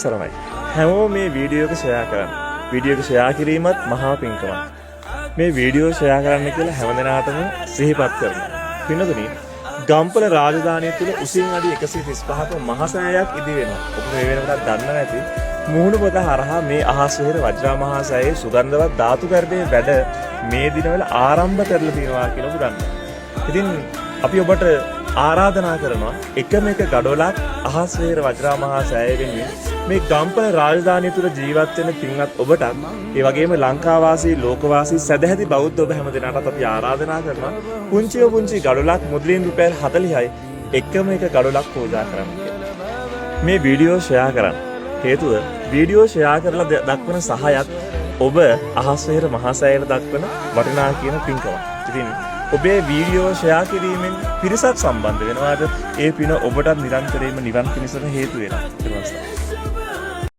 සරණයි. හැමෝම මේ වීඩියෝ එක ෂෙයා කරන්න. වීඩියෝ එක ෂෙයා කිරීමත් මහා පිංකමක්. මේ වීඩියෝ ෂෙයා කරන්න කියලා හැමදෙනාටම සිහිපත් කරනවා. පින්නතුනි, ගම්පල රාජධානිය තුල උසින් අඩි 135ක මහසෑයක් ඉදි වෙනවා. ඔබ මේ වෙනකොට දන්න නැති මුහුණු පොත හරහා මේ අහස් වෙහෙර වජ්‍රා මහසෑයේ සුගන්ධවත් ධාතු කර්ණයේ වැඩ මේ දිනවල ආරම්භ කරලා තියෙනවා කියලා ඔබ දන්නවා. ඉතින් අපි ඔබට ආරාධනා කරනවා එකම එක ගඩොලක් අහස් වෙහෙර වජ්‍රා මහසෑය වෙනුවෙන් මේ ගම්පල රාජධානිය තුල ජීවත් වෙන පින්වත් ඔබටත් ඒ වගේම ලංකාවාසී ලෝකවාසී සදැහැති බෞද්ධ ඔබ හැමදෙනාටත් අපි ආරාධනා කරනවා පුංචි ගඩොලක් මුදලින් රුපියල් 40යි එකම එක ගඩොලක් පූජා කරන්න කියලා. මේ වීඩියෝ ෂෙයා කරන්න. හේතුව වීඩියෝ ෂෙයා කරලා දක්වන සහයත් ඔබ අහස් වෙහෙර මහසෑයට දක්වන වටිනා කියන පින්කමක්. ඉතින් ඔබේ වීඩියෝ ෂෙයා කිරීමෙන් පිරිසක් සම්බන්ධ වෙනවාද ඒ පින ඔබටත් නිරන්තරයෙන්ම නිවන් පිණිසම හේතු වෙනවා.